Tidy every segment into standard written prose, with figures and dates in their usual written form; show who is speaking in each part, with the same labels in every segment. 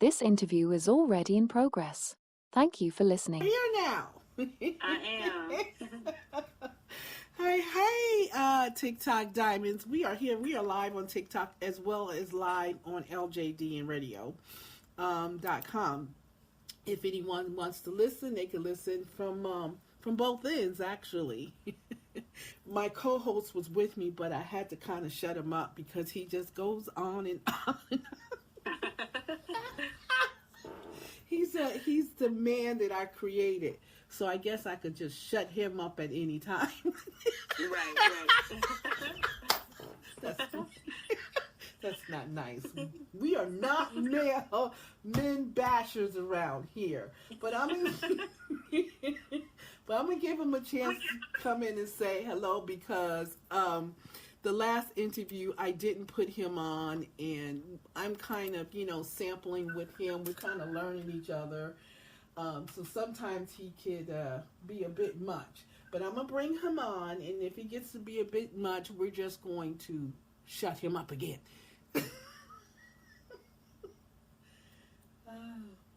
Speaker 1: This interview is already in progress. Thank you for listening.
Speaker 2: Here now.
Speaker 3: I am.
Speaker 2: Hey, TikTok Diamonds. We are here. We are live on TikTok as well as live on LJDNradio.com. If anyone wants to listen, they can listen from both ends, actually. My co-host was with me, but I had to kind of shut him up because he just goes on and on. He's the man that I created, so I guess I could just shut him up at any time.
Speaker 3: Right.
Speaker 2: That's not nice. We are not men bashers around here. But I'm gonna give him a chance to come in and say hello because the last interview I didn't put him on, and I'm kind of sampling with him. We're kind of learning each other, so sometimes he could be a bit much. But I'm gonna bring him on, and if he gets to be a bit much, we're just going to shut him up again.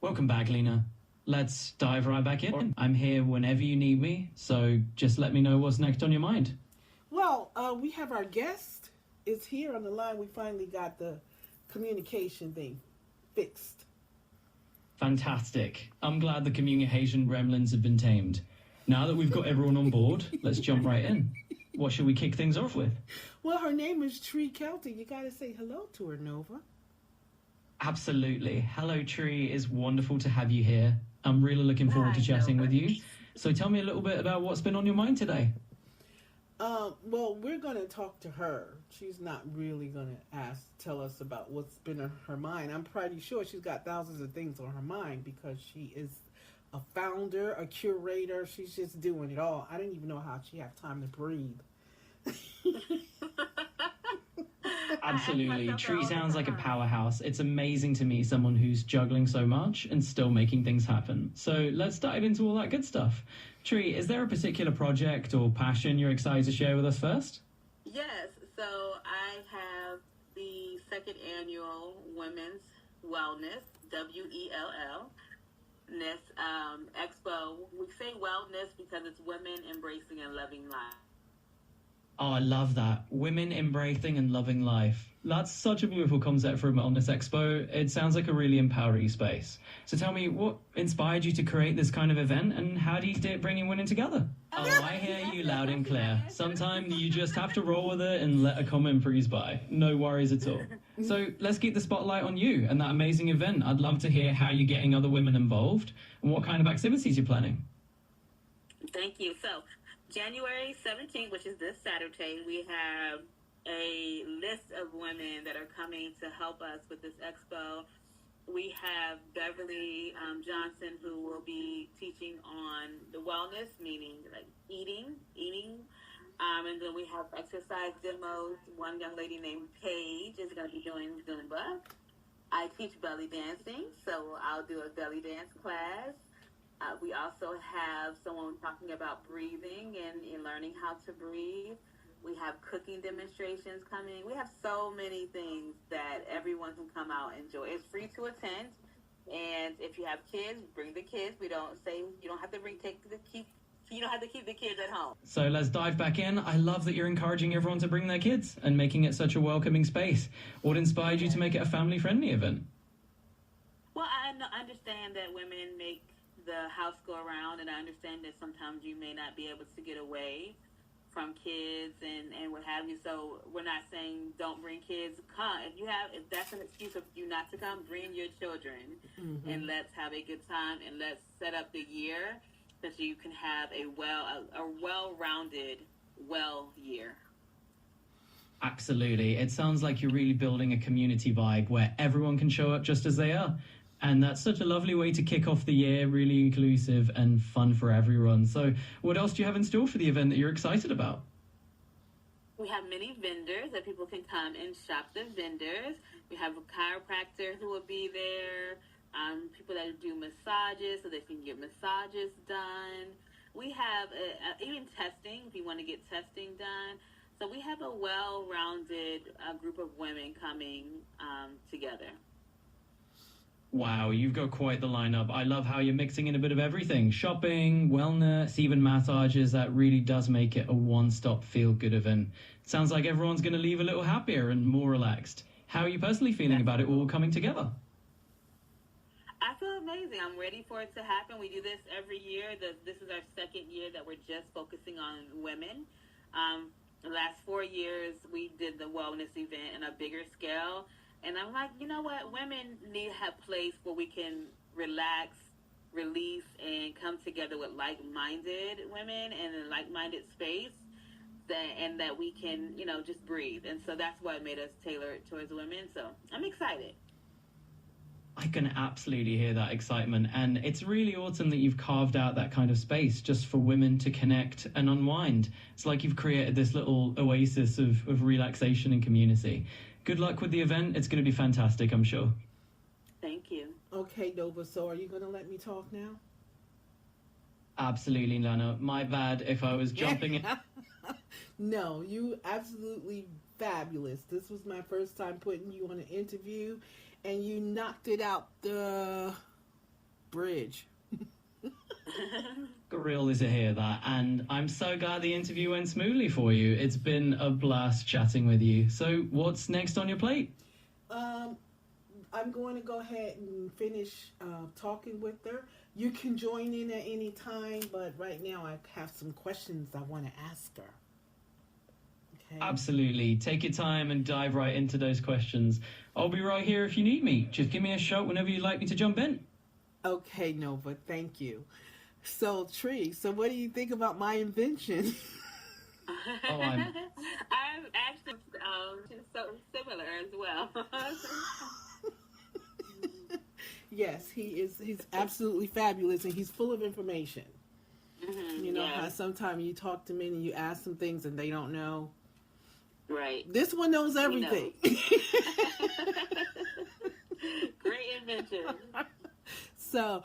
Speaker 4: Welcome back, Lena. Let's dive right back in. I'm here whenever you need me, so just let me know what's next on your mind.
Speaker 2: Well, we have our guest is here on the line. We finally got the communication thing fixed.
Speaker 4: Fantastic. I'm glad the communication gremlins have been tamed. Now that we've got everyone on board, let's jump right in. What should we kick things off with?
Speaker 2: Well, her name is Kelty. You got to say hello to her, Nova.
Speaker 4: Absolutely. Hello, Tree. It's wonderful to have you here. I'm really looking forward to chatting with you. So tell me a little bit about what's been on your mind today.
Speaker 2: Well, we're going to talk to her. She's not really going to tell us about what's been on her mind. I'm pretty sure she's got thousands of things on her mind because she is a founder, a curator. She's just doing it all. I didn't even know how she have time to breathe.
Speaker 4: Absolutely. Tree sounds like a powerhouse. It's amazing to meet someone who's juggling so much and still making things happen. So let's dive into all that good stuff. Tree, is there a particular project or passion you're excited to share with us first?
Speaker 3: Yes. So I have the second annual Women's Wellness, WELL, Expo. We say wellness because it's women embracing and loving life.
Speaker 4: Oh, I love that. Women embracing and loving life. That's such a beautiful concept for a wellness expo. It sounds like a really empowering space. So tell me, what inspired you to create this kind of event, and how do you see it bringing women together? Oh, I hear you loud and clear. Sometimes you just have to roll with it and let a comment breeze by. No worries at all. So let's keep the spotlight on you and that amazing event. I'd love to hear how you're getting other women involved and what kind of activities you're planning.
Speaker 3: Thank you. So January 17th, which is this Saturday, we have a list of women that are coming to help us with this expo. We have Beverly Johnson, who will be teaching on the wellness, meaning like eating. And then we have exercise demos. One young lady named Paige is going to be doing Zumba. I teach belly dancing, so I'll do a belly dance class. We also have someone talking about breathing and learning how to breathe. We have cooking demonstrations coming. We have so many things that everyone can come out and enjoy. It's free to attend, and if you have kids, bring the kids. We don't say you don't have to you don't have to keep the kids at home.
Speaker 4: So let's dive back in. I love that you're encouraging everyone to bring their kids and making it such a welcoming space. What inspired you to make it a family-friendly event?
Speaker 3: Well, I understand that women make the house go around, and I understand that sometimes you may not be able to get away from kids and what have you. So we're not saying don't bring kids. Come if that's an excuse for you not to come, bring your children, and let's have a good time, and let's set up the year so you can have a well-rounded year.
Speaker 4: Absolutely. It sounds like you're really building a community vibe where everyone can show up just as they are. And that's such a lovely way to kick off the year, really inclusive and fun for everyone. So what else do you have in store for the event that you're excited about?
Speaker 3: We have many vendors that people can come and shop the vendors. We have a chiropractor who will be there, people that do massages so they can get massages done. We have even testing if you want to get testing done. So we have a well-rounded group of women coming together.
Speaker 4: Wow, you've got quite the lineup. I love how you're mixing in a bit of everything. Shopping, wellness, even massages. That really does make it a one-stop feel-good event. Sounds like everyone's going to leave a little happier and more relaxed. How are you personally feeling about it all coming together?
Speaker 3: I feel amazing. I'm ready for it to happen. We do this every year. This is our second year that we're just focusing on women. The last 4 years, we did the wellness event on a bigger scale. And I'm like, you know what? Women need to have a place where we can relax, release, and come together with like-minded women in a like-minded space, and that we can, just breathe. And so that's what made us tailor it towards women. So I'm excited.
Speaker 4: I can absolutely hear that excitement, and it's really awesome that you've carved out that kind of space just for women to connect and unwind. It's like you've created this little oasis of relaxation and community. Good luck with the event. It's going to be fantastic, I'm sure.
Speaker 3: Thank you.
Speaker 2: Okay, Nova, so are you going to let me talk now?
Speaker 4: Absolutely, Lana. My bad if I was jumping in.
Speaker 2: No, you absolutely fabulous. This was my first time putting you on an interview, and you knocked it out the bridge.
Speaker 4: Thrilled to hear that, and I'm so glad the interview went smoothly for you. It's been a blast chatting with you. So what's next on your plate?
Speaker 2: I'm going to go ahead and finish talking with her. You can join in at any time, but right now I have some questions I want to ask her. Okay.
Speaker 4: Absolutely. Take your time and dive right into those questions. I'll be right here if you need me. Just give me a shout whenever you'd like me to jump in.
Speaker 2: Okay, Nova, thank you. So, Tree, so what do you think about my invention?
Speaker 4: Oh, I'm
Speaker 3: actually so similar as well.
Speaker 2: Yes, he's absolutely fabulous, and he's full of information.
Speaker 3: Mm-hmm,
Speaker 2: You know how sometimes you talk to men and you ask them things and they don't know.
Speaker 3: Right.
Speaker 2: This one knows everything.
Speaker 3: Great invention.
Speaker 2: So,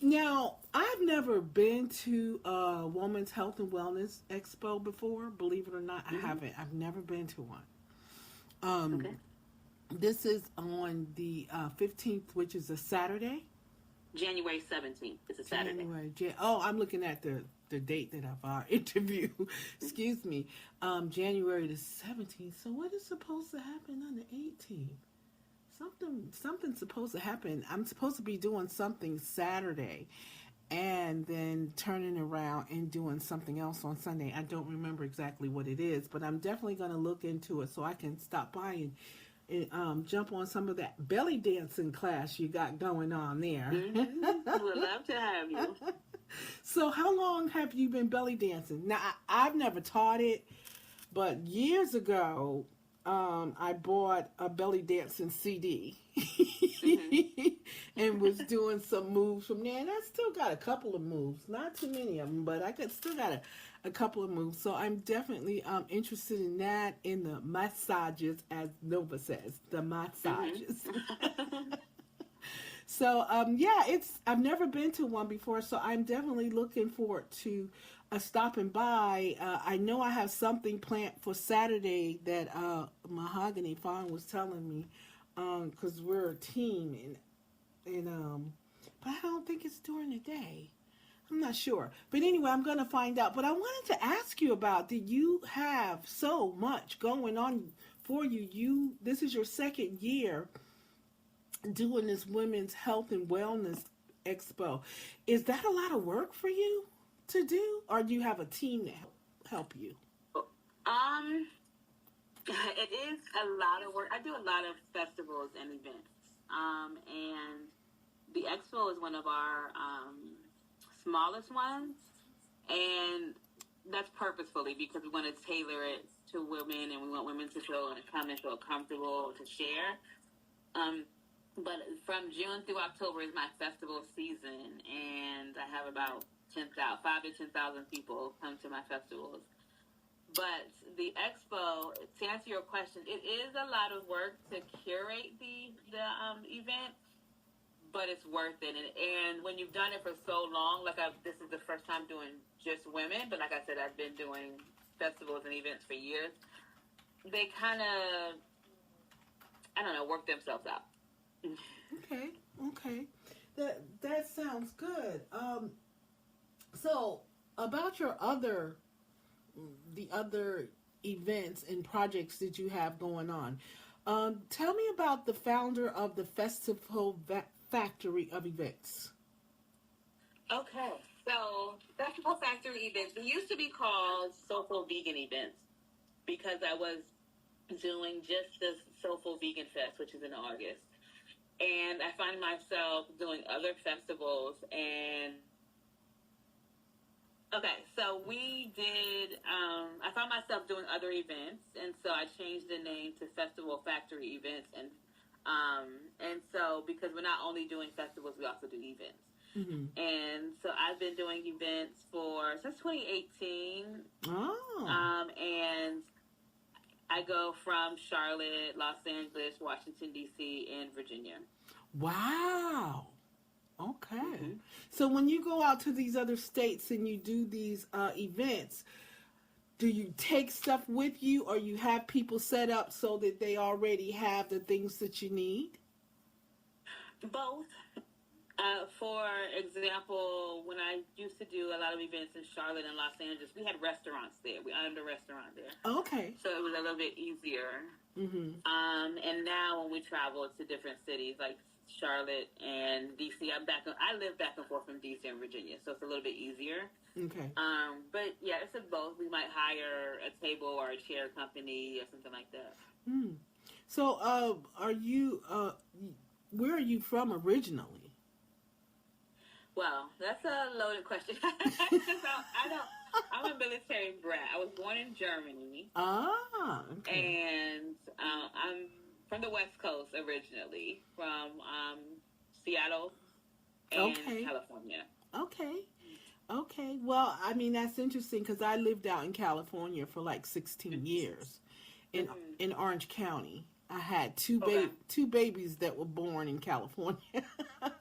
Speaker 2: now I've never been to a Women's Health and Wellness Expo before. Believe it or not, I haven't. I've never been to one.
Speaker 3: Okay.
Speaker 2: This is on the 15th, which is a Saturday.
Speaker 3: January 17th. It's a Saturday.
Speaker 2: I'm looking at the date that of our interview. Excuse me. January the 17th. So what is supposed to happen on the 18th? Something's supposed to happen. I'm supposed to be doing something Saturday and then turning around and doing something else on Sunday. I don't remember exactly what it is, but I'm definitely going to look into it so I can stop by and jump on some of that belly dancing class you got going on there.
Speaker 3: Mm-hmm. We'd love to have you.
Speaker 2: So how long have you been belly dancing? Now, I've never taught it, but years ago, I bought a belly dancing CD and was doing some moves from there. And I still got a couple of moves, not too many of them, but still got a couple of moves. So I'm definitely interested in that, in the massages, as Nova says, the massages. Mm-hmm. So, I've never been to one before, so I'm definitely looking forward to stopping by. I know I have something planned for Saturday that Mahogany Farm was telling me, because we're a team, and but I don't think it's during the day. I'm not sure. But anyway, I'm going to find out. But I wanted to ask you about, did you have so much going on for you? This is your second year doing this Women's Health and Wellness Expo. Is that a lot of work for you to do, or do you have a team to help you?
Speaker 3: It is a lot of work. I do a lot of festivals and events, and the Expo is one of our smallest ones, and that's purposefully because we want to tailor it to women, and we want women to come and feel comfortable to share. But from June through October is my festival season, and I have about 5,000 to 10,000 people come to my festivals. But the Expo, to answer your question, it is a lot of work to curate the event, but it's worth it. And when you've done it for so long, this is the first time doing just women, but like I said, I've been doing festivals and events for years. They kind of, work themselves out.
Speaker 2: Okay. about the other events and projects that you have going on. Tell me about the founder of the Festival Factory of Events.
Speaker 3: Okay, so Festival Factory Events, it used to be called Soulfull Vegan Events because I was doing just the Soulfull Vegan Fest, which is in August. And I find myself doing other festivals and okay, so we did, I found myself doing other events, and so I changed the name to Festival Factory Events, and so because we're not only doing festivals, we also do events.
Speaker 2: Mm-hmm.
Speaker 3: And so I've been doing events since 2018.
Speaker 2: Oh.
Speaker 3: And I go from Charlotte, Los Angeles, Washington, D.C., and Virginia.
Speaker 2: Wow. Okay.
Speaker 3: Mm-hmm.
Speaker 2: So when you go out to these other states and you do these events, do you take stuff with you, or you have people set up so that they already have the things that you need?
Speaker 3: Both. For example, when I used to do a lot of events in Charlotte and Los Angeles, we had restaurants there. We owned a restaurant there.
Speaker 2: Okay.
Speaker 3: So it was a little bit easier.
Speaker 2: Mm-hmm.
Speaker 3: And now when we travel to different cities like Charlotte and DC, I live back and forth from DC and Virginia, so it's a little bit easier.
Speaker 2: Okay.
Speaker 3: But yeah, it's in both. We might hire a table or a chair company or something like that.
Speaker 2: Mm. So, where are you from originally?
Speaker 3: Well, that's a loaded question. I'm a military brat. I was born in Germany.
Speaker 2: Ah, okay.
Speaker 3: And I'm from the West Coast originally, from Seattle and California.
Speaker 2: Okay. Well, I mean, that's interesting because I lived out in California for like 16 years in Orange County. I had two babies that were born in California.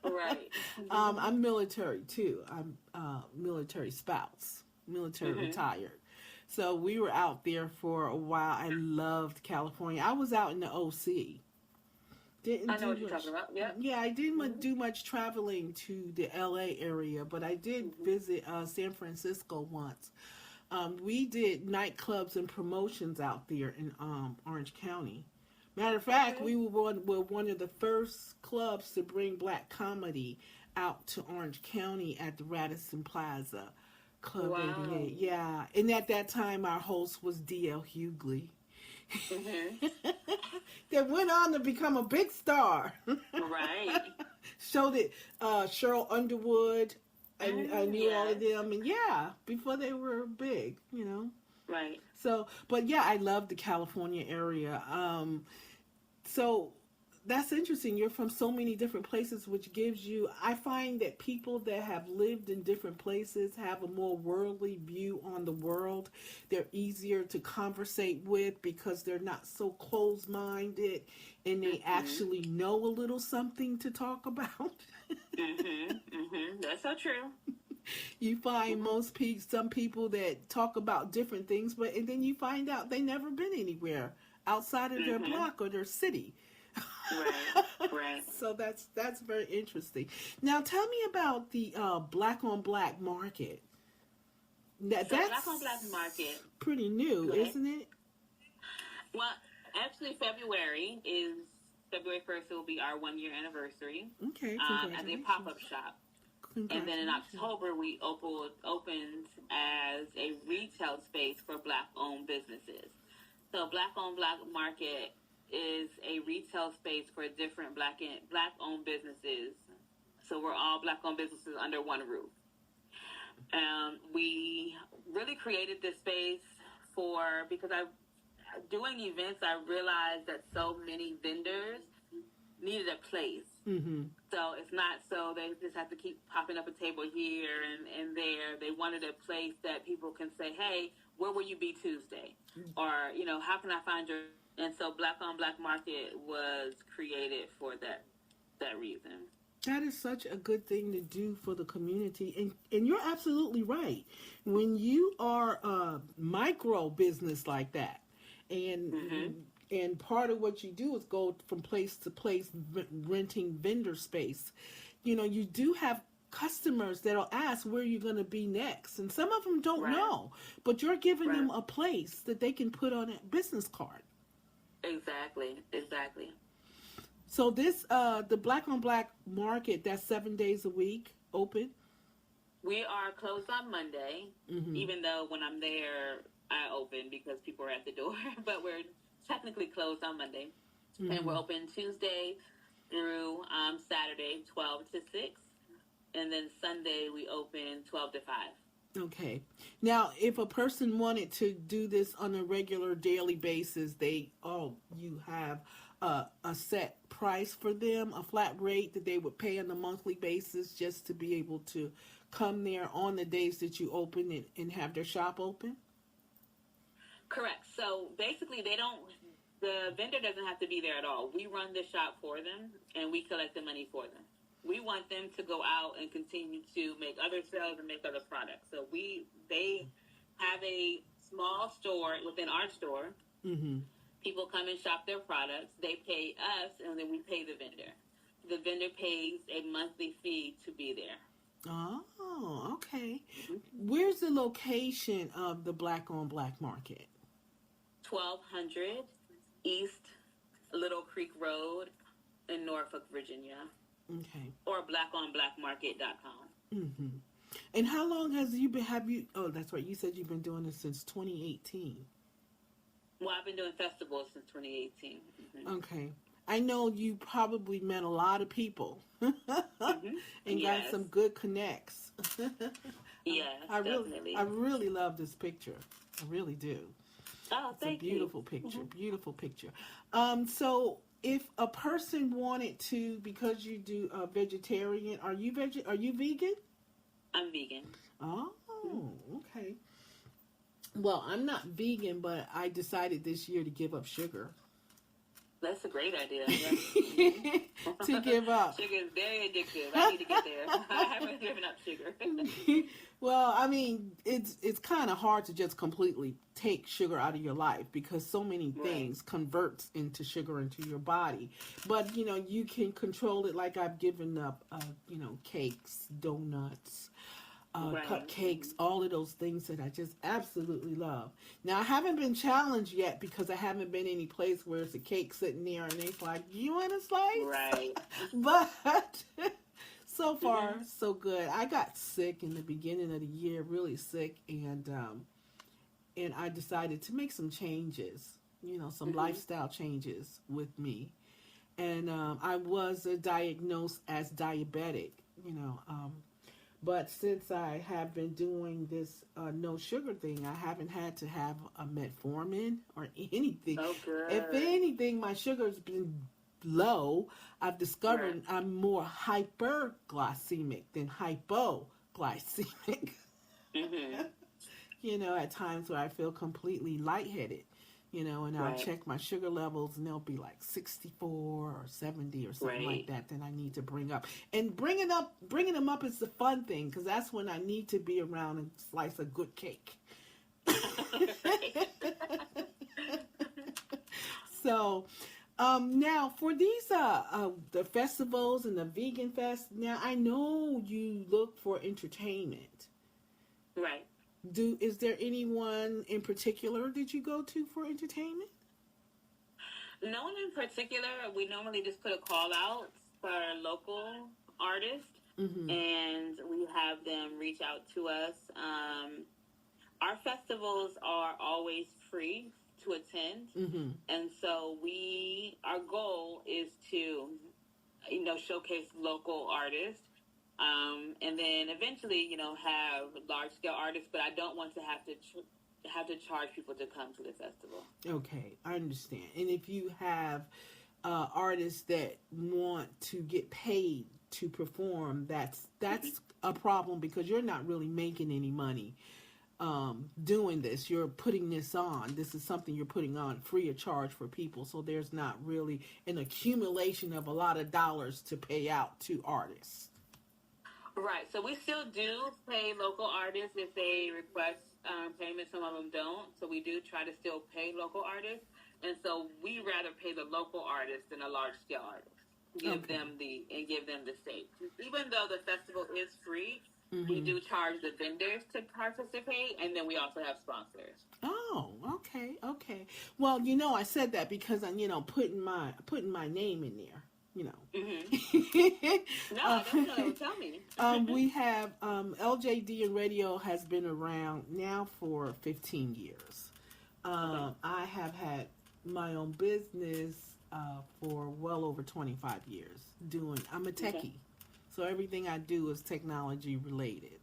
Speaker 3: Right.
Speaker 2: I'm military too. I'm military spouse, military retired. So we were out there for a while. I loved California. I was out in the OC.
Speaker 3: I know what you're talking about. Yeah.
Speaker 2: Yeah, I didn't do much traveling to the LA area, but I did visit San Francisco once. We did nightclubs and promotions out there in Orange County. Matter of fact, we were one of the first clubs to bring black comedy out to Orange County at the Radisson Plaza Club 88. Yeah, and at that time, our host was D.L. Hughley. That went on to become a big star.
Speaker 3: Right.
Speaker 2: Showed it Cheryl Underwood. I knew all of them, and before they were big,
Speaker 3: Right.
Speaker 2: So, but yeah, I love the California area. So that's interesting. You're from so many different places, which gives you, I find that people that have lived in different places have a more worldly view on the world. They're easier to conversate with because they're not so closed-minded, and they actually know a little something to talk about.
Speaker 3: That's so true.
Speaker 2: You find some people that talk about different things, and then you find out they never been anywhere outside of their block or their city.
Speaker 3: Right.
Speaker 2: So that's very interesting. Now tell me about the black on black market. That's
Speaker 3: black on black market,
Speaker 2: pretty new, isn't it?
Speaker 3: Well, actually, February 1st. It will be our 1-year anniversary.
Speaker 2: Okay,
Speaker 3: as a pop-up shop. And then in October, we opened as a retail space for black-owned businesses. So black-owned black market is a retail space for different black-owned businesses. So we're all black-owned businesses under one roof. We really created this space because doing events, I realized that so many vendors needed a place. So it's not so they just have to keep popping up a table here and there. They wanted a place that people can say, hey, where will you be Tuesday? Or, how can I find your... And so Black on Black Market was created for that reason.
Speaker 2: That is such a good thing to do for the community. And you're absolutely right. When you are a micro business like that, and part of what you do is go from place to place renting vendor space, you do have customers that'll ask where you're going to be next, and some of them don't
Speaker 3: Right.
Speaker 2: know, but you're giving
Speaker 3: Right.
Speaker 2: them a place that they can put on a business card.
Speaker 3: Exactly.
Speaker 2: So this, the Black on Black market, that's 7 days a week open.
Speaker 3: We are closed on Monday, even though when I'm there, I open because people are at the door. But we're technically closed on Monday. And we're open Tuesday through Saturday, 12 to 6. And then Sunday, we open 12 to 5.
Speaker 2: Okay. Now, if a person wanted to do this on a regular daily basis, you have a set price for them, a flat rate that they would pay on a monthly basis just to be able to come there on the days that you open and have their shop open?
Speaker 3: Correct. So basically, the vendor doesn't have to be there at all. We run the shop for them, and we collect the money for them. We want them to go out and continue to make other sales and make other products. So they have a small store within our store.
Speaker 2: Mm-hmm.
Speaker 3: People come and shop their products. They pay us, and then we pay the vendor. The vendor pays a monthly fee to be there.
Speaker 2: Oh, okay. Where's the location of the Black on Black market?
Speaker 3: 1200 East Little Creek Road in Norfolk, Virginia.
Speaker 2: Okay.
Speaker 3: Or blackonblackmarket.com.
Speaker 2: Mm-hmm. And how long oh, that's right. You said you've been doing this since 2018.
Speaker 3: Well, I've been doing festivals since 2018.
Speaker 2: Okay. I know you probably met a lot of people and got some good connects.
Speaker 3: Yes, definitely.
Speaker 2: I really love this picture. I really do.
Speaker 3: Oh, thank you.
Speaker 2: It's a beautiful picture. Beautiful picture. So if a person wanted to, because you do vegetarian, are you vegan?
Speaker 3: I'm vegan.
Speaker 2: Oh, okay. Well, I'm not vegan, but I decided this year to give up sugar.
Speaker 3: That's a great idea.
Speaker 2: To give up.
Speaker 3: Sugar is very addictive. I need to get there. I haven't given up sugar.
Speaker 2: Well, I mean, it's kind of hard to just completely take sugar out of your life because so many things converts into sugar into your body. But, you can control it like I've given up, cakes, donuts, cupcakes, all of those things that I just absolutely love. Now, I haven't been challenged yet because I haven't been any place where it's a cake sitting there and they're like, you want a slice?
Speaker 3: Right.
Speaker 2: But so far, so good. I got sick in the beginning of the year, really sick, and I decided to make some changes, some lifestyle changes with me. And I was diagnosed as diabetic, but since I have been doing this no sugar thing, I haven't had to have a metformin or anything.
Speaker 3: Oh, good.
Speaker 2: If anything, my sugar's been low. I've discovered I'm more hyperglycemic than hypoglycemic. At times where I feel completely lightheaded. And I'll check my sugar levels and they'll be like 64 or 70 or something like that. Then I need to bring up. And bringing them up is the fun thing because that's when I need to be around and slice a good cake. So now for these the festivals and the vegan fest, now I know you look for entertainment.
Speaker 3: Right.
Speaker 2: Is there anyone in particular that you go to for entertainment?
Speaker 3: No one in particular. We normally just put a call out for local artists, and we have them reach out to us. Our festivals are always free to attend, and so our goal is to, showcase local artists. And then eventually, have large-scale artists, but I don't want to have to charge people to come to the festival.
Speaker 2: Okay, I understand. And if you have artists that want to get paid to perform, that's a problem because you're not really making any money doing this. You're putting this on. This is something you're putting on free of charge for people, so there's not really an accumulation of a lot of dollars to pay out to artists.
Speaker 3: Right. So we still do pay local artists if they request payment. Some of them don't. So we do try to still pay local artists. And so we rather pay the local artist than a large scale artist. Give them the stage. even though the festival is free, we do charge the vendors to participate, and then we also have sponsors.
Speaker 2: Oh, okay, okay. Well, I said that because I'm, putting my name in there.
Speaker 3: No, I don't know. Tell me.
Speaker 2: We have LJD and radio has been around now for 15 years. I have had my own business for well over 25 years. I'm a techie, so everything I do is technology related.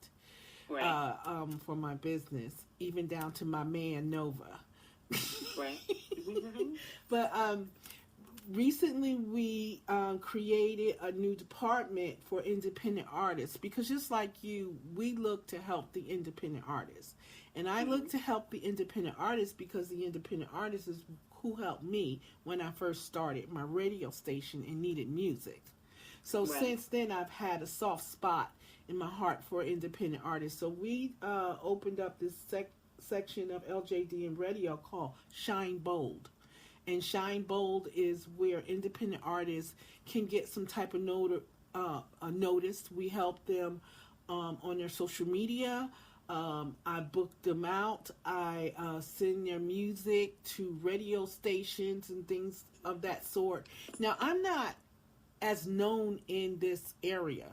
Speaker 3: Right.
Speaker 2: For my business, even down to my man Nova.
Speaker 3: Right.
Speaker 2: But recently we created a new department for independent artists, because just like you, we look to help the independent artists. And I look to help the independent artists because the independent artists is who helped me when I first started my radio station and needed music. So since then, I've had a soft spot in my heart for independent artists. So we opened up this section of LJD and radio called Shine Bold. And Shine Bold is where independent artists can get some type of notice. We help them on their social media. I book them out. I send their music to radio stations and things of that sort. Now, I'm not as known in this area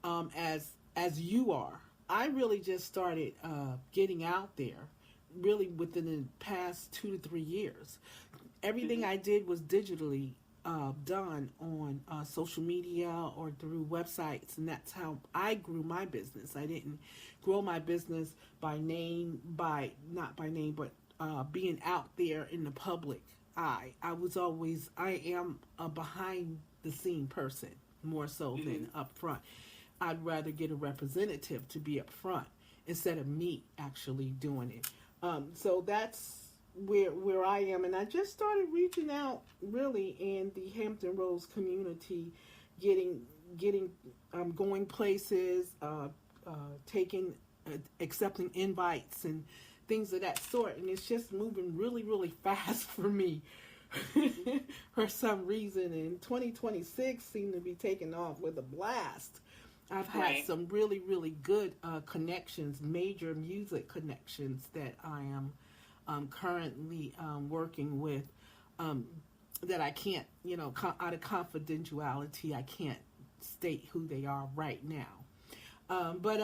Speaker 2: as you are. I really just started getting out there really within the past 2 to 3 years. Everything I did was digitally done on social media or through websites, and that's how I grew my business. I didn't grow my business not by name, but being out there in the public eye. I am a behind the scene person more so than up front. I'd rather get a representative to be up front instead of me actually doing it. So that's where I am, and I just started reaching out really in the Hampton Roads community, going places, accepting invites and things of that sort, and it's just moving really, really fast for me for some reason. And 2026 seemed to be taking off with a blast. I've had some really, really good connections, major music connections that I am currently working with, that I can't, out of confidentiality, I can't state who they are right now. But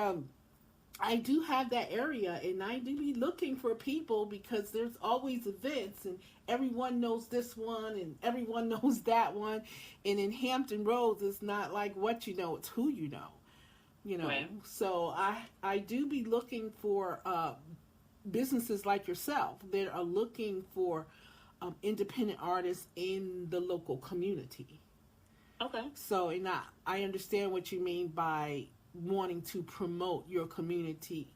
Speaker 2: I do have that area, and I do be looking for people because there's always events, and everyone knows this one, and everyone knows that one. And in Hampton Roads, it's not like what you know, it's who you know.
Speaker 3: Right.
Speaker 2: So I do be looking for businesses like yourself that are looking for independent artists in the local community.
Speaker 3: Okay.
Speaker 2: So, and I understand what you mean by wanting to promote your community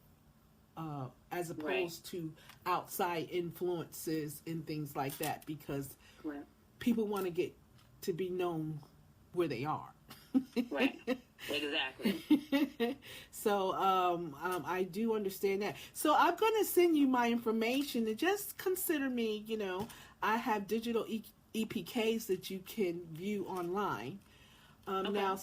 Speaker 2: as opposed to outside influences and things like that, because people want to get to be known where they are.
Speaker 3: Right. Exactly.
Speaker 2: So I do understand that. So I'm going to send you my information, and just consider me, I have digital EPKs that you can view online. Now,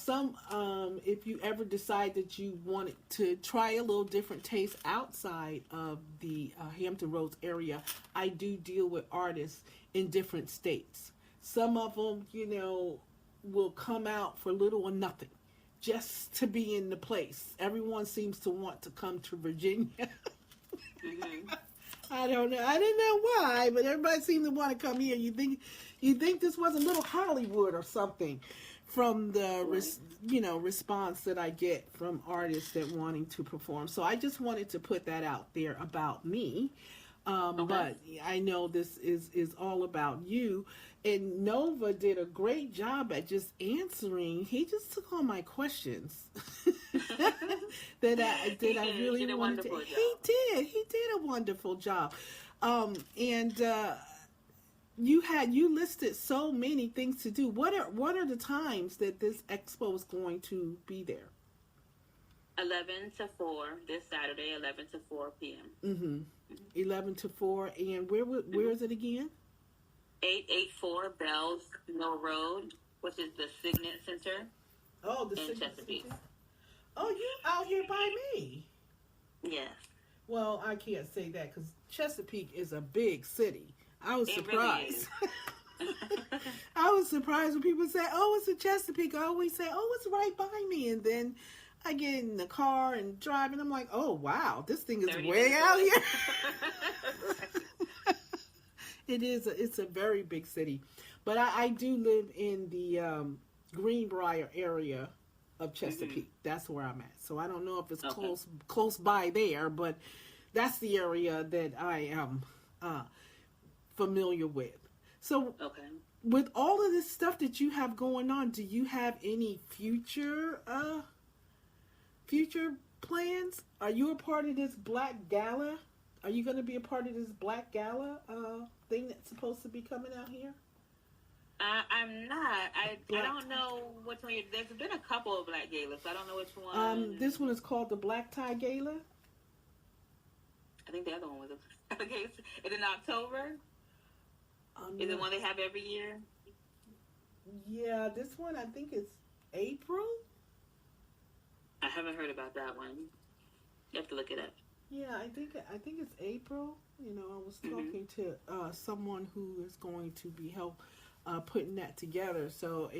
Speaker 2: if you ever decide that you wanted to try a little different taste outside of the Hampton Roads area, I do deal with artists in different states. Some of them, will come out for little or nothing just to be in the place. Everyone seems to want to come to Virginia. I don't know. I didn't know why, but everybody seemed to want to come here. You think this was a little Hollywood or something from the response that I get from artists that wanting to perform. So I just wanted to put that out there about me. But I know this is all about you. And Nova did a great job at just answering. He just took all my questions that I really wanted to. He did a wonderful job. You listed so many things to do. What are the times that this expo is going to be there?
Speaker 3: 11 to 4 this Saturday, 11 to 4 p.m.
Speaker 2: 11 to 4, and where is it again?
Speaker 3: 884 Bells Mill Road, which is the Signet Center.
Speaker 2: Oh, the
Speaker 3: in
Speaker 2: city.
Speaker 3: Chesapeake.
Speaker 2: Oh, you out here by me.
Speaker 3: Yes.
Speaker 2: Well, I can't say that because Chesapeake is a big city. I was
Speaker 3: It
Speaker 2: surprised.
Speaker 3: really is.
Speaker 2: I was surprised when people say, "Oh, it's a Chesapeake." I always say, "Oh, it's right by me," and then I get in the car and drive, and I'm like, "Oh, wow, this thing is
Speaker 3: 30
Speaker 2: way
Speaker 3: minutes
Speaker 2: out
Speaker 3: away.
Speaker 2: here." It's a very big city, but I do live in the Greenbrier area of Chesapeake. That's where I'm at. So I don't know if it's close by there, but that's the area that I am familiar with. So with all of this stuff that you have going on, do you have any future plans? Are you a part of this Black Gala? Are you going to be a part of this Black Gala thing that's supposed to be coming out here?
Speaker 3: I'm not. I don't know which one. There's been a couple of Black Galas. I don't know which one.
Speaker 2: This one is called the Black Tie Gala.
Speaker 3: I think the other one was a Is it in October? Is it one they have every year?
Speaker 2: Yeah, this one I think is April.
Speaker 3: I haven't heard about that one. You have to look it up.
Speaker 2: Yeah, I think it's April. You know, I was talking to someone who is going to be putting that together. So,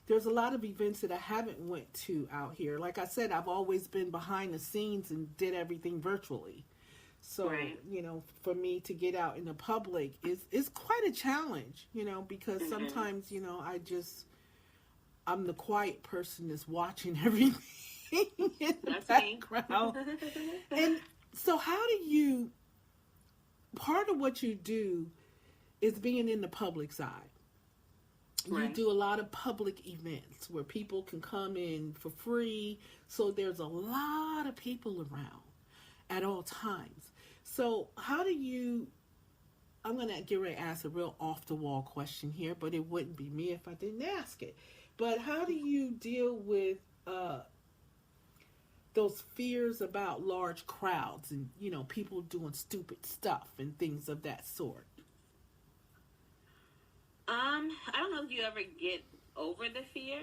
Speaker 2: there's a lot of events that I haven't went to out here. Like I said, I've always been behind the scenes and did everything virtually. So, you know, for me to get out in the public is quite a challenge, you know, because sometimes, you know, I'm the quiet person that's watching everything in the background. And so part of what you do is being in the public's eye. You do a lot of public events where people can come in for free. So there's a lot of people around at all times. So I'm going to get ready to ask a real off-the-wall question here, but it wouldn't be me if I didn't ask it. But how do you deal with those fears about large crowds and, you know, people doing stupid stuff and things of that sort?
Speaker 3: I don't know if you ever get over the fear.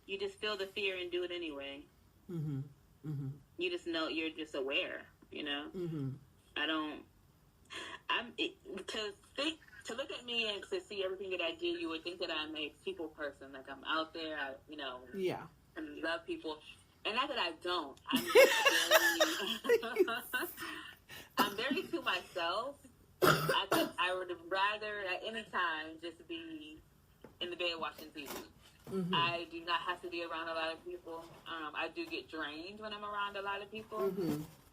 Speaker 3: You just feel the fear and do it anyway. You just know, you're just aware, you know? To look at me and to see everything that I do, you would think that I'm a people person. Like I'm out there, and love people. And not that I don't. I'm very to myself. I would rather at any time just be in the bed watching TV. I do not have to be around a lot of people. I do get drained when I'm around a lot of people.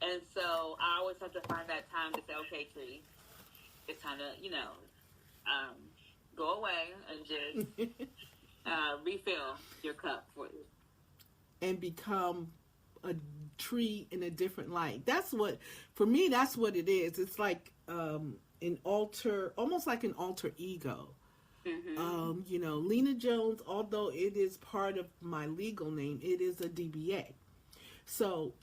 Speaker 3: And so I always have to find that time to say, okay, Tree, it's time to, you know, go away and just refill your cup for you.
Speaker 2: And become a tree in a different light. For me, that's what it is. It's like almost like an alter ego. You know, Lena Jones, although it is part of my legal name, it is a DBA. So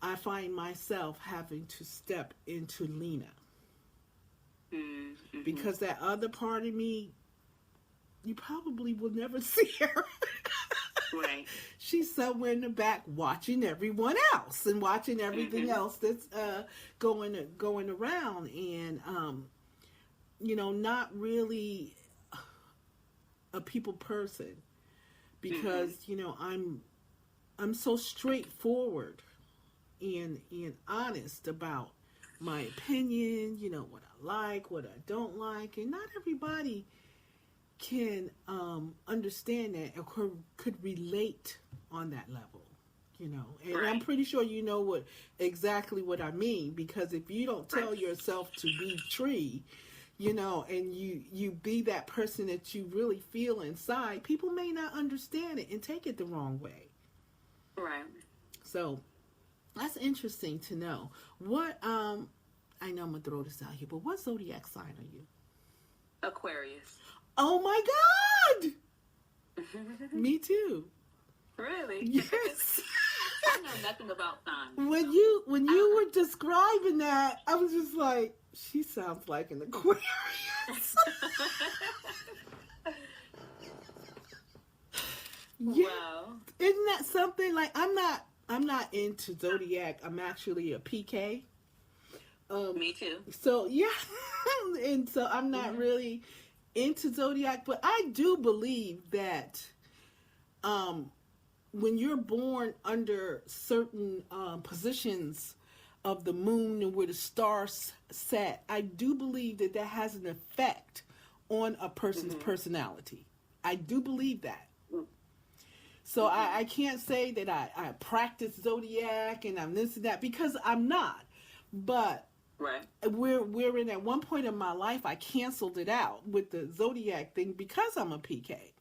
Speaker 2: I find myself having to step into Lena. Because that other part of me, you probably will never see her. She's somewhere in the back watching everyone else and watching everything else that's going around, and you know, not really a people person, because you know, I'm so straightforward and honest about my opinion, you know, what I like, what I don't like, and not everybody can understand that or could relate on that level, you know. And I'm pretty sure you know exactly what I mean, because if you don't tell yourself to be Tree, you know, and you be that person that you really feel inside, people may not understand it and take it the wrong way. So that's interesting to know. What I know I'm gonna throw this out here, but what zodiac sign are you?
Speaker 3: Aquarius.
Speaker 2: Oh my God! Me too.
Speaker 3: Really?
Speaker 2: Yes.
Speaker 3: I know nothing about signs.
Speaker 2: When you were describing that, I was just like, she sounds like an Aquarius. Yeah.
Speaker 3: Wow.
Speaker 2: Isn't that something? Like, I'm not into zodiac. I'm actually a PK.
Speaker 3: Me too.
Speaker 2: So yeah, and so I'm not really into zodiac, but I do believe that when you're born under certain positions of the moon and where the stars set, I do believe that that has an effect on a person's personality. I do believe that. So I can't say that I practice zodiac and I'm this and that, because I'm not. But
Speaker 3: Right.
Speaker 2: we're in, at one point in my life, I canceled it out with the zodiac thing because I'm a PK.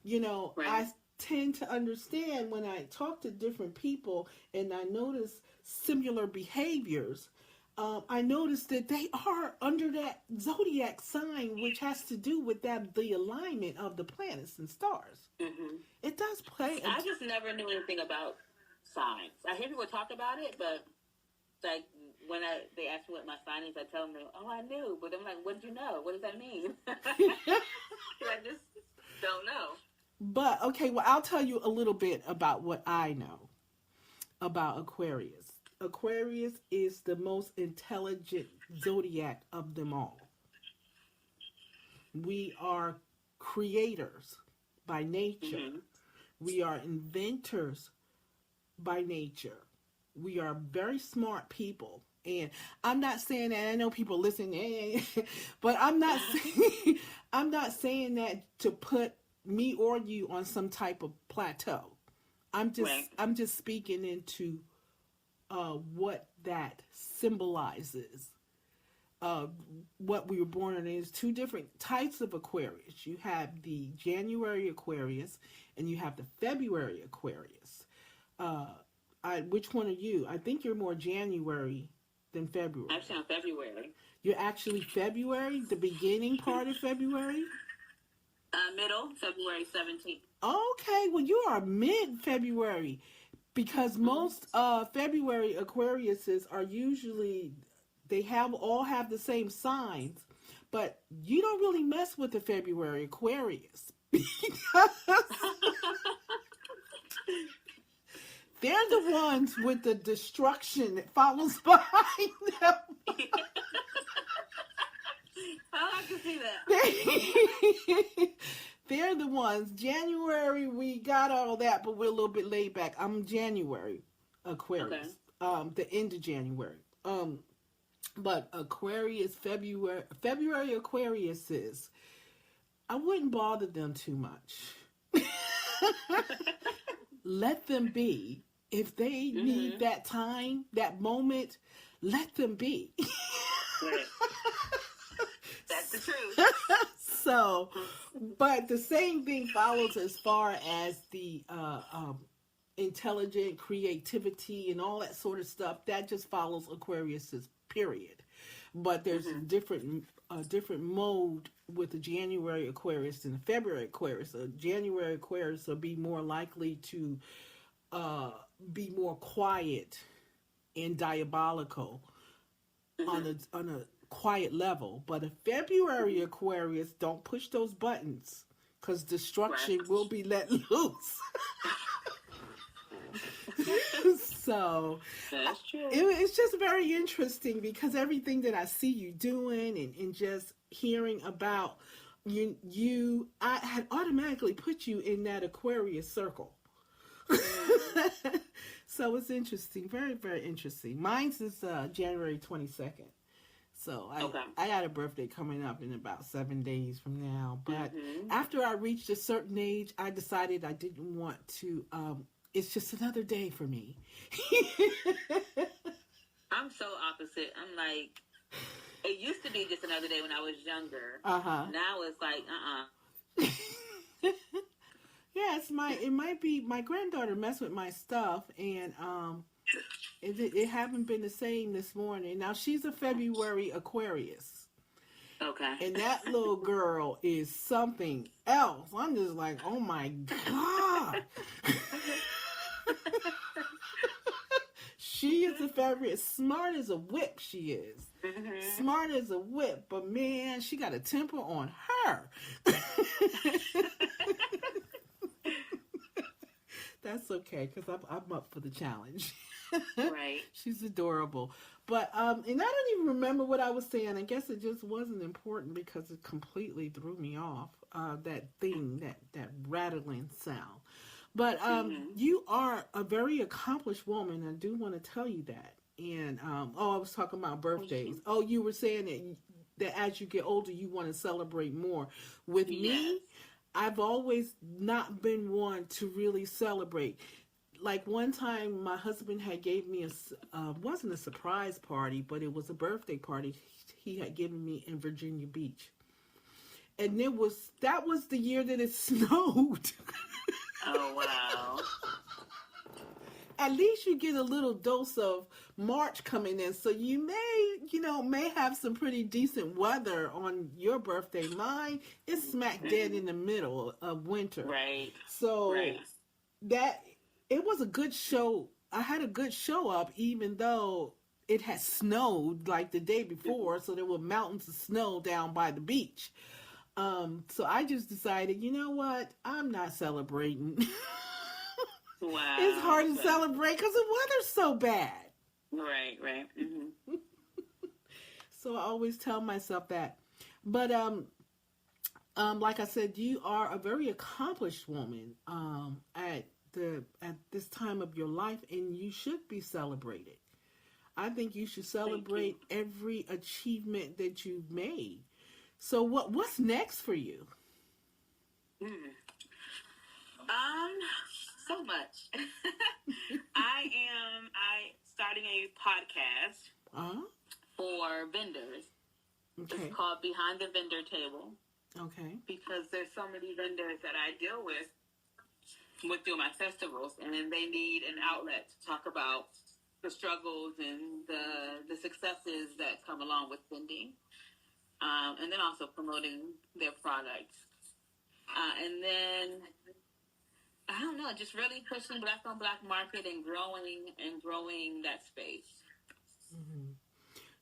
Speaker 2: You know,
Speaker 3: Right.
Speaker 2: I tend to understand when I talk to different people and I notice similar behaviors. I notice that they are under that zodiac sign, which has to do with the alignment of the planets and stars.
Speaker 3: Mm-hmm.
Speaker 2: It does play.
Speaker 3: I just never knew anything about signs. I hear people talk about it, but like when they ask me what my sign is, I tell them, "Oh, I knew," but I'm like, "What did you know? What does that mean?" I just don't know.
Speaker 2: But okay, well, I'll tell you a little bit about what I know about Aquarius. Aquarius is the most intelligent zodiac of them all. We are creators by nature.
Speaker 3: Mm-hmm.
Speaker 2: We are inventors by nature. We are very smart people. And I'm not saying that, I know people listen, but I'm not saying that to put me or you on some type of plateau. I'm just speaking into what that symbolizes. What we were born in is two different types of Aquarius. You have the January Aquarius and you have the February Aquarius. Which one are you? I think you're more January than February.
Speaker 3: Actually, I'm February.
Speaker 2: You're actually February, the beginning part of February?
Speaker 3: Middle, February 17th.
Speaker 2: Okay, well, you are mid-February, because most February Aquariuses are usually, they all have the same signs, but you don't really mess with the February Aquarius, because they're the ones with the destruction that follows behind them.
Speaker 3: I can see that.
Speaker 2: They're the ones. January, we got all that, but we're a little bit laid back. I'm January Aquarius. Okay. The end of January. But Aquarius, February Aquariuses, I wouldn't bother them too much. Let them be. If they need that time, that moment, let them be.
Speaker 3: Right. That's the truth.
Speaker 2: So, but the same thing follows as far as the intelligent creativity and all that sort of stuff. That just follows Aquarius's period. But there's a different mode with the January Aquarius and the February Aquarius. A January Aquarius will be more likely to be more quiet and diabolical on a quiet level. But a February Aquarius, don't push those buttons, because destruction will be let loose. So
Speaker 3: that's true.
Speaker 2: It's just very interesting, because everything that I see you doing and just hearing about you, I had automatically put you in that Aquarius circle. So it's interesting, very, very interesting. Mine's is January 22nd. So I got a birthday coming up in about 7 days from now. But after I reached a certain age, I decided I didn't want to. It's just another day for me.
Speaker 3: I'm so opposite. I'm like, it used to be just another day when I was younger. Now it's like,
Speaker 2: Yeah, it might be my granddaughter messed with my stuff, and it haven't been the same this morning. Now she's a February Aquarius.
Speaker 3: Okay.
Speaker 2: And that little girl is something else. I'm just like, oh my God. She is a February, smart as a whip she is. Smart as a whip, but man, she got a temper on her. That's okay, because I'm up for the challenge.
Speaker 3: Right.
Speaker 2: She's adorable. But and I don't even remember what I was saying. I guess it just wasn't important because it completely threw me off. That thing, that rattling sound. But you are a very accomplished woman. I do want to tell you that. And I was talking about birthdays. Oh, you were saying that as you get older, you want to celebrate more. With me, I've always not been one to really celebrate. Like one time, my husband had gave me wasn't a surprise party, but it was a birthday party he had given me in Virginia Beach, and that was the year that it snowed.
Speaker 3: Oh, wow.
Speaker 2: At least you get a little dose of March coming in, so you may have some pretty decent weather on your birthday. Mine is smack dead in the middle of winter.
Speaker 3: Right.
Speaker 2: So that it was a good show. I had a good show up, even though it had snowed like the day before, so there were mountains of snow down by the beach. So I just decided, you know what? I'm not celebrating.
Speaker 3: Wow.
Speaker 2: It's hard to celebrate because the weather's so bad.
Speaker 3: Right. Mm-hmm.
Speaker 2: So I always tell myself that. But like I said, you are a very accomplished woman at this time of your life, and you should be celebrated. I think you should celebrate every achievement that you've made. So what's next for you?
Speaker 3: So much. I starting a podcast for vendors.
Speaker 2: Okay.
Speaker 3: It's called Behind the Vendor Table.
Speaker 2: Okay.
Speaker 3: Because there's so many vendors that I deal with through my festivals, and they need an outlet to talk about the struggles and the successes that come along with vending, and then also promoting their products. And then I don't know, just really pushing Black on Black market and growing that space.
Speaker 2: Mm-hmm.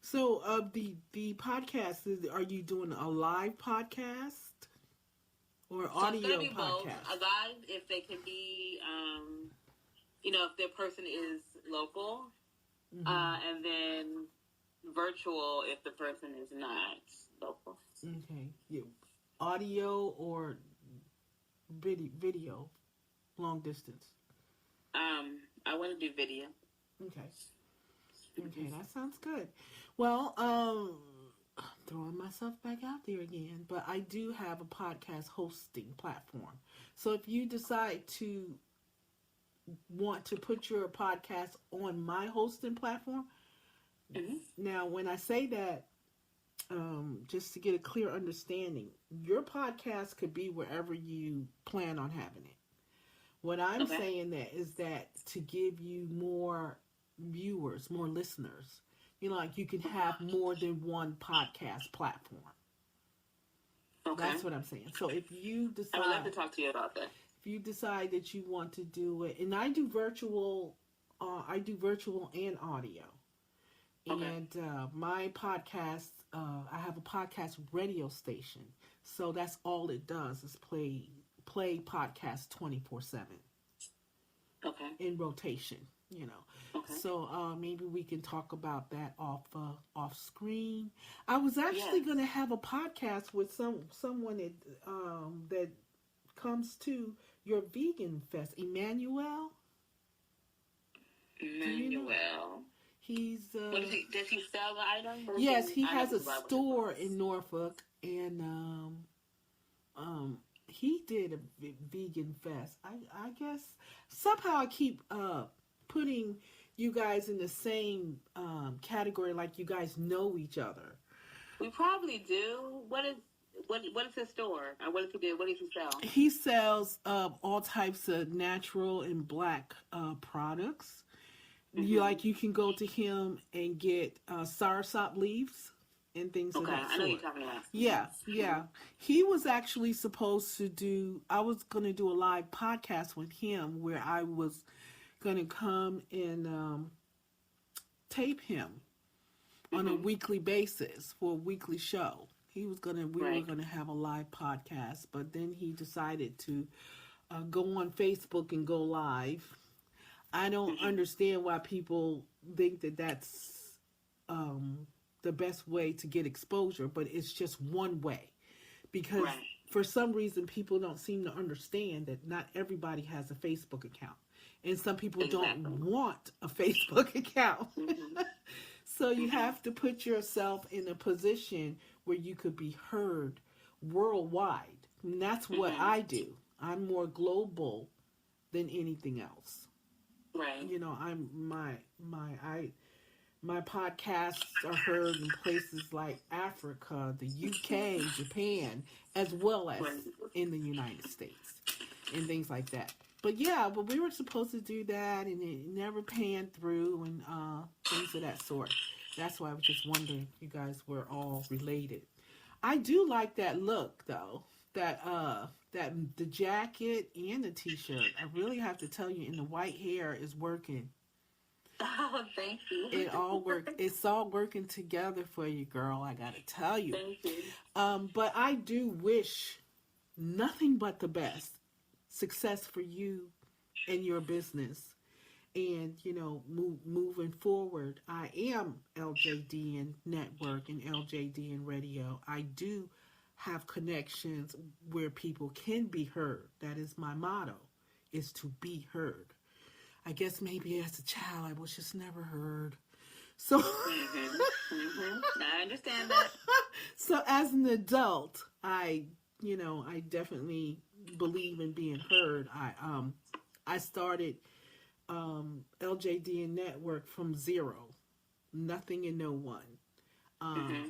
Speaker 2: So, the podcast, are you doing a live podcast or audio podcast?
Speaker 3: Both. A live, if they can be, if their person is local, and then virtual if the person is not local.
Speaker 2: Okay. Audio or video, long distance?
Speaker 3: I want to do video.
Speaker 2: Okay, that sounds good. Well, throwing myself back out there again, but I do have a podcast hosting platform. So if you decide to want to put your podcast on my hosting platform, now when I say that, just to get a clear understanding, your podcast could be wherever you plan on having it. What I'm saying is that to give you more viewers, more listeners, like you can have more than one podcast platform. Okay. That's what I'm saying. So if you decide,
Speaker 3: I would love to talk to you about that.
Speaker 2: If you decide that you want to do it, and I do virtual and audio. And my podcast, I have a podcast radio station. So that's all it does is play podcasts 24/7.
Speaker 3: Okay.
Speaker 2: In rotation, Okay. So maybe we can talk about that off screen. I was actually going to have a podcast with someone that comes to your vegan fest, Emmanuel.
Speaker 3: Emmanuel.
Speaker 2: He's
Speaker 3: does he sell the item?
Speaker 2: Yes, he has a store in Norfolk, and he did a vegan fest. I guess somehow I keep putting you guys in the same category, like you guys know each other.
Speaker 3: We probably do. What is his store? What does he do? What does he sell?
Speaker 2: He sells all types of natural and black products. You can go to him and get soursop leaves and things of that sort.
Speaker 3: I know you're talking about.
Speaker 2: Yeah. He was actually supposed to I was going to do a live podcast with him where I was going to come and tape him on a weekly basis for a weekly show. We were going to have a live podcast, but then he decided to go on Facebook and go live. I don't understand why people think that that's the best way to get exposure, but it's just one way. Because for some reason, people don't seem to understand that not everybody has a Facebook account. And some people don't want a Facebook account. So you have to put yourself in a position where you could be heard worldwide. And that's what I do. I'm more global than anything else.
Speaker 3: Right.
Speaker 2: You know, my podcasts are heard in places like Africa, the UK, Japan, as well as in the United States and things like that. But yeah, but we were supposed to do that, and it never panned through, and things of that sort. That's why I was just wondering if you guys were all related. I do like that look, though. That the jacket and the t-shirt. I really have to tell you, and the white hair is working.
Speaker 3: Oh, thank you.
Speaker 2: It all worked. It's all working together for you, girl. I gotta tell you.
Speaker 3: Thank you.
Speaker 2: But I do wish nothing but the best success for you and your business. And, you know, moving forward, I am LJDN Network and LJDN Radio. I do have connections where people can be heard. That is my motto, is to be heard. I guess maybe as a child, I was just never heard. So,
Speaker 3: I understand that.
Speaker 2: So as an adult, I definitely believe in being heard. I started LJDN Network from zero, nothing and no one.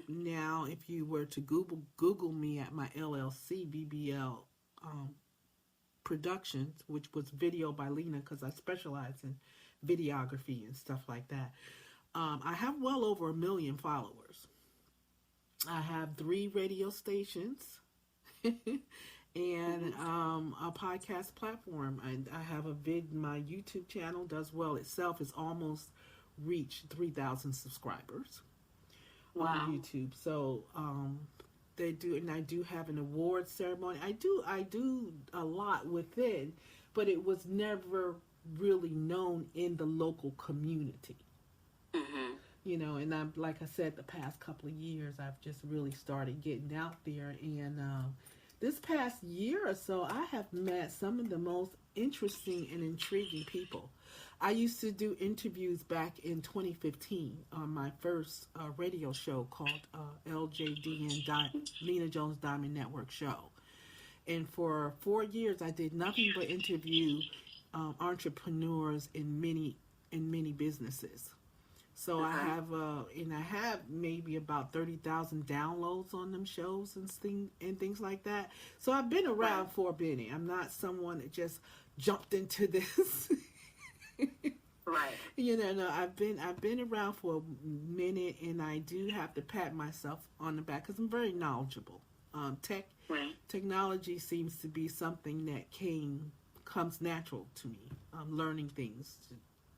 Speaker 2: Now, if you were to Google me at my LLC, BBL Productions, which was video by Lena, because I specialize in videography and stuff like that. I have well over 1 million followers. I have 3 radio stations and a podcast platform. I have my YouTube channel does well itself. It's almost reached 3,000 subscribers on YouTube. So they do, and I do have an award ceremony. I do a lot within, but it was never really known in the local community. You know, and I'm, like I said, the past couple of years, I've just really started getting out there. And this past year or so, I have met some of the most interesting and intriguing people. I used to do interviews back in 2015 on my first radio show called LJDN, Lena Jones Diamond Network Show. And for 4 years, I did nothing but interview entrepreneurs in many businesses. So I have maybe about 30,000 downloads on them shows and things like that. So I've been around for a minute. I'm not someone that just jumped into this.
Speaker 3: Right.
Speaker 2: You know, no, I've been around for a minute, and I do have to pat myself on the back because I'm very knowledgeable. Technology seems to be something that comes natural to me. Learning things.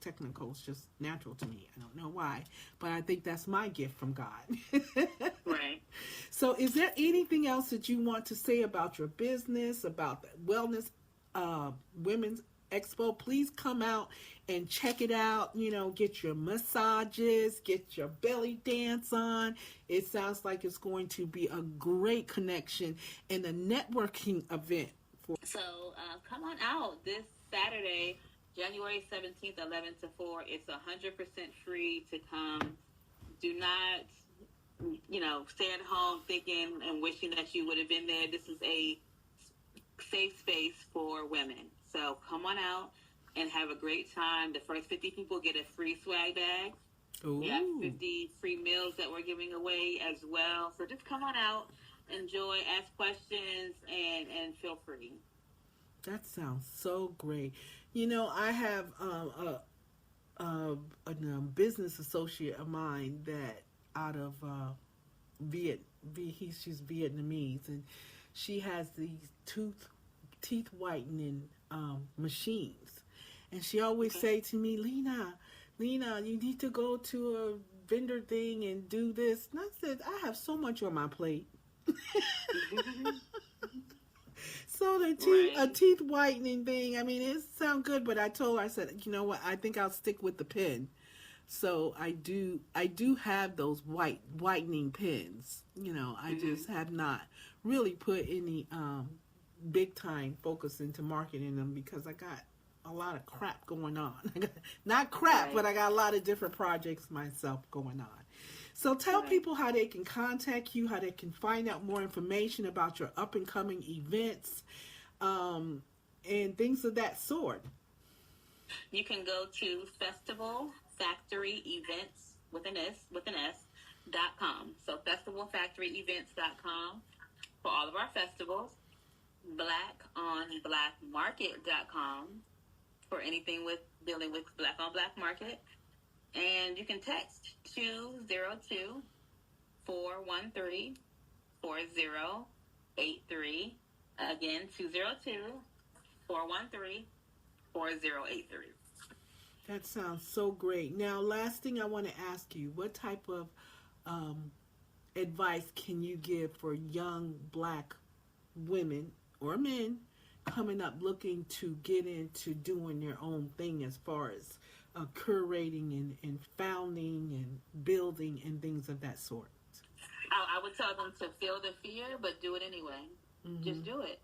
Speaker 2: Technical is just natural to me. I don't know why, but I think that's my gift from God.
Speaker 3: Right.
Speaker 2: So is there anything else that you want to say about your business, about the wellness women's expo? Please come out and check it out. You know, get your massages, get your belly dance on. It sounds like it's going to be a great connection and a networking event.
Speaker 3: So come on out this Saturday, January 17th, 11 to 4. It's 100% free to come. Do not, stay at home thinking and wishing that you would have been there. This is a safe space for women. So come on out and have a great time. The first 50 people get a free swag bag.
Speaker 2: Ooh.
Speaker 3: We have 50 free meals that we're giving away as well. So just come on out, enjoy, ask questions, and feel free.
Speaker 2: That sounds so great. You know, I have a business associate of mine that out of she's Vietnamese, and she has these teeth whitening machines, and she always say to me, Lena, you need to go to a vendor thing and do this. And I said, I have so much on my plate. So the a teeth whitening thing, I mean, it sounds good, but I told her, I said, you know what, I think I'll stick with the pen. So I do have those whitening pens. You know, I just have not really put any big time focus into marketing them because I got a lot of crap going on. Not crap, but I got a lot of different projects myself going on. So tell people how they can contact you, how they can find out more information about your up and coming events, and things of that sort.
Speaker 3: You can go to Festival Factory Events with an S.com. So festivalfactoryevents.com for all of our festivals. blackonblackmarket.com for anything with dealing with Black on Black Market. And you can text 202-413-4083. Again, 202-413-4083.
Speaker 2: That sounds so great. Now, last thing I want to ask you, what type of advice can you give for young Black women or men coming up looking to get into doing their own thing as far as curating and founding and building and things of that sort?
Speaker 3: I would tell them to feel the fear, but do it anyway. Just do it.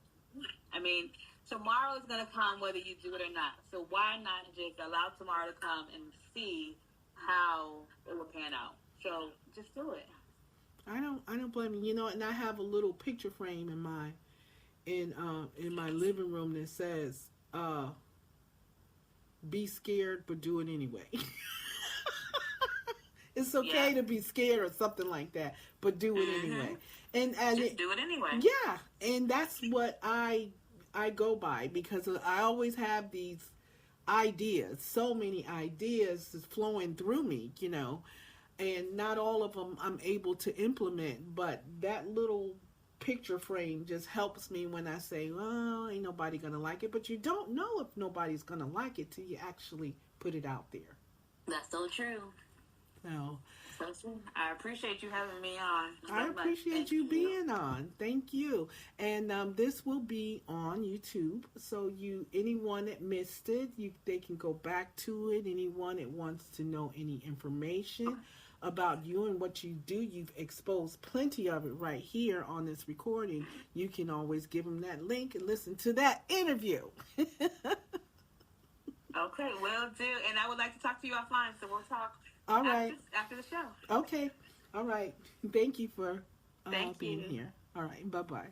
Speaker 3: I mean, tomorrow is going to come whether you do it or not. So why not just allow tomorrow to come and see how it will pan out? So just do it.
Speaker 2: I don't blame you. You know, and I have a little picture frame in my living room that says, be scared, but do it anyway. It's okay to be scared or something like that, but do it anyway. And
Speaker 3: just do it anyway.
Speaker 2: Yeah, and that's what I go by, because I always have these ideas, so many ideas is flowing through me, you know, and not all of them I'm able to implement, but that little picture frame just helps me when I say, well, ain't nobody gonna like it, but you don't know if nobody's gonna like it till you actually put it out there.
Speaker 3: That's so true.
Speaker 2: So
Speaker 3: I appreciate you having me on.
Speaker 2: I appreciate you being on. Thank you. And this will be on YouTube, so anyone that missed it, they can go back to it. Anyone that wants to know any information about you and what you do, you've exposed plenty of it right here on this recording. You can always give them that link and listen to that interview.
Speaker 3: Okay, will do. And I would like to talk to you offline, so we'll talk.
Speaker 2: All right.
Speaker 3: After the show.
Speaker 2: Okay. All right. Thank you for
Speaker 3: Thank
Speaker 2: being
Speaker 3: you.
Speaker 2: here. All right. Bye-bye.